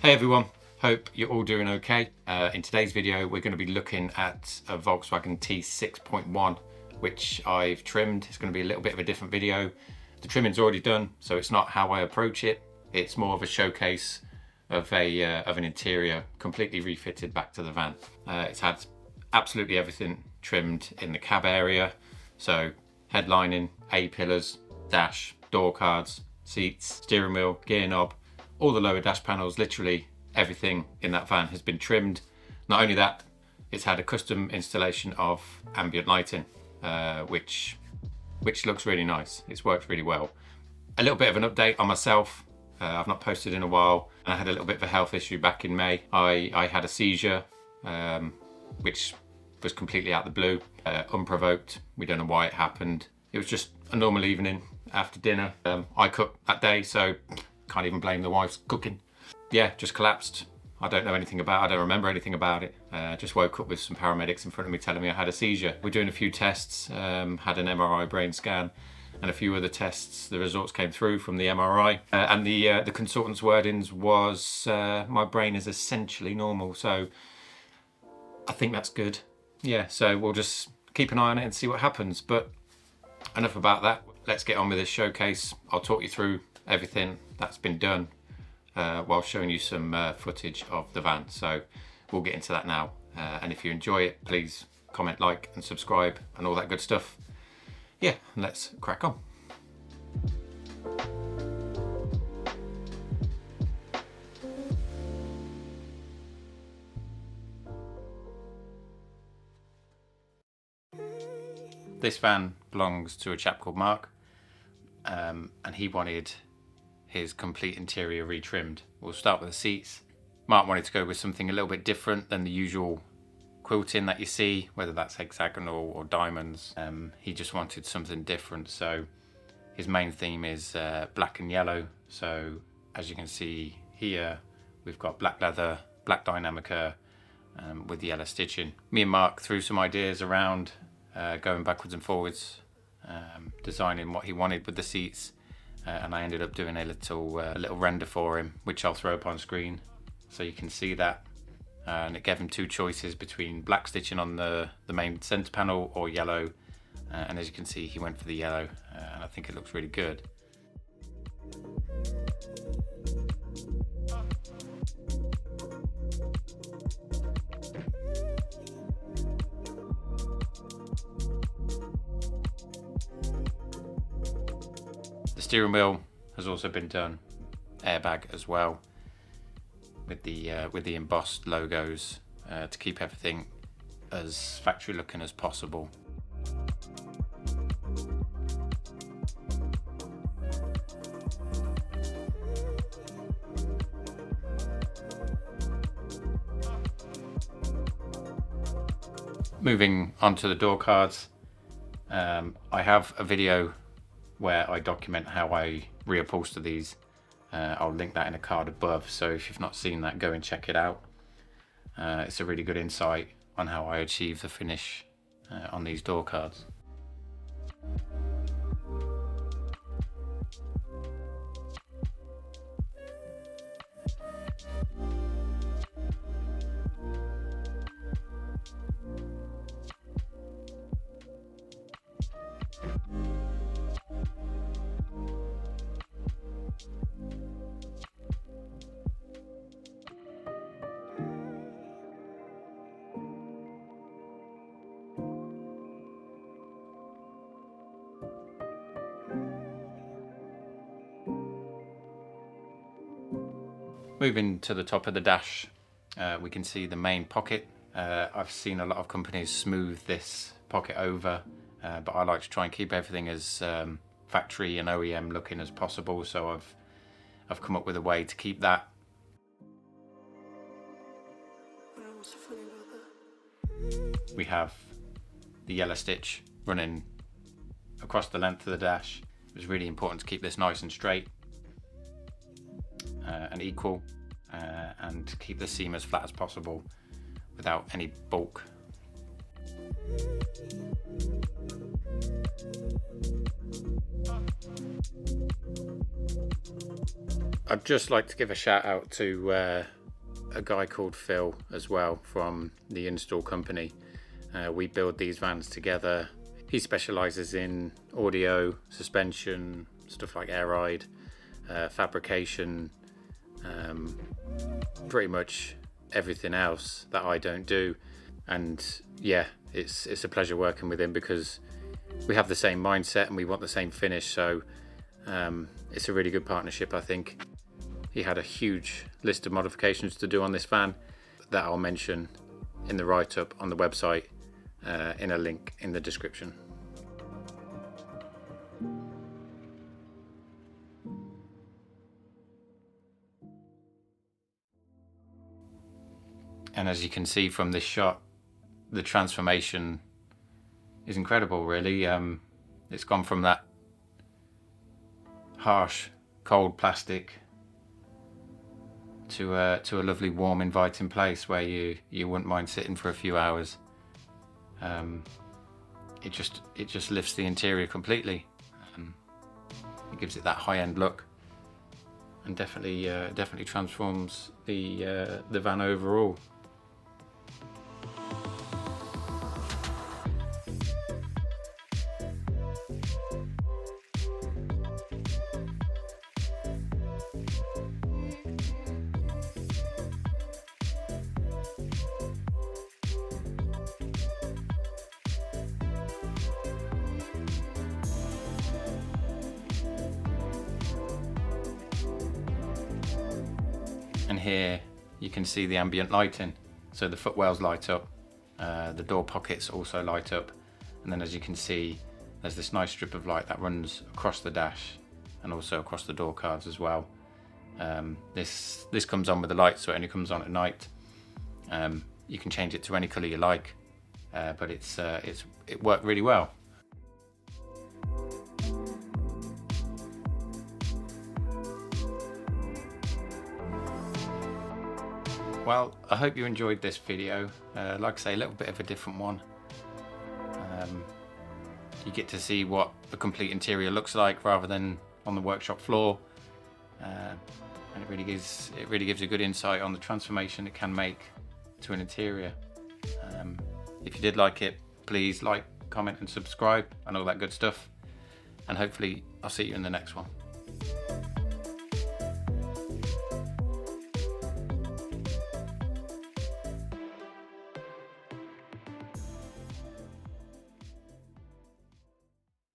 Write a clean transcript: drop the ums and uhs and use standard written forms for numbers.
Hey everyone, hope you're all doing okay. In today's video we're going to be looking at a Volkswagen T6.1 which I've trimmed. It's going to be a little bit of a different video. The trimming's already done, so it's not how I approach it. It's more of a showcase of an interior completely refitted back to the van. It's had absolutely everything trimmed in the cab area, so headlining, A-pillars, dash, door cards, seats, steering wheel, gear knob, all the lower dash panels, literally everything in that van has been trimmed. Not only that, it's had a custom installation of ambient lighting, which looks really nice. It's worked really well. A little bit of an update on myself. I've not posted in a while, and I had a little bit of a health issue back in May. I had a seizure, which was completely out of the blue, unprovoked. We don't know why it happened. It was just a normal evening after dinner. I cooked that day, so can't even blame the wife's cooking. Yeah, just collapsed. I don't remember anything about it. Just woke up with some paramedics in front of me telling me I had a seizure. We're doing a few tests, had an MRI brain scan and a few other tests. The results came through from the MRI, and the consultant's wordings was my brain is essentially normal, so I think that's good. Yeah, so we'll just keep an eye on it and see what happens. But enough about that. Let's get on with this showcase. I'll talk you through everything that's been done while showing you some footage of the van. So we'll get into that now. And if you enjoy it, please comment, like and subscribe and all that good stuff. Yeah, let's crack on. This van belongs to a chap called Mark, and he wanted his complete interior retrimmed. We'll start with the seats. Mark wanted to go with something a little bit different than the usual quilting that you see, whether that's hexagonal or diamonds. He just wanted something different, so his main theme is black and yellow. So as you can see here, we've got black leather, black Dynamica with yellow stitching. Me and Mark threw some ideas around, going backwards and forwards, designing what he wanted with the seats. And I ended up doing a little render for him, which I'll throw up on screen so you can see that. And it gave him two choices between black stitching on the main center panel or yellow. And as you can see, he went for the yellow, and I think it looks really good. The steering wheel has also been done, airbag as well, with the embossed logos to keep everything as factory looking as possible. Moving on to the door cards, I have a video where I document how I reupholster these. I'll link that in a card above, so if you've not seen that, go and check it out. It's a really good insight on how I achieve the finish on these door cards. Moving to the top of the dash, we can see the main pocket. I've seen a lot of companies smooth this pocket over, but I like to try and keep everything as factory and OEM looking as possible, so I've come up with a way to keep that. We have the yellow stitch running across the length of the dash. It was really important to keep this nice and straight and equal, and keep the seam as flat as possible without any bulk. I'd just like to give a shout out to a guy called Phil as well from the install company. We build these vans together. He specializes in audio, suspension, stuff like air ride, fabrication, pretty much everything else that I don't do. And yeah, it's a pleasure working with him because we have the same mindset and we want the same finish. So it's a really good partnership, I think. He had a huge list of modifications to do on this van that I'll mention in the write-up on the website, in a link in the description. And as you can see from this shot, the transformation is incredible, really. It's gone from that harsh, cold plastic to a lovely, warm, inviting place where you wouldn't mind sitting for a few hours. It just lifts the interior completely. It gives it that high-end look, and definitely transforms the van overall. And here you can see the ambient lighting. So the footwells light up, the door pockets also light up, and then as you can see, there's this nice strip of light that runs across the dash and also across the door cards as well. This comes on with the light, so it only comes on at night. You can change it to any colour you like, but it worked really well. Well, I hope you enjoyed this video. Like I say, a little bit of a different one. You get to see what the complete interior looks like rather than on the workshop floor, and it really gives a good insight on the transformation it can make to an interior. If you did like it, please like, comment and subscribe and all that good stuff, and hopefully I'll see you in the next one.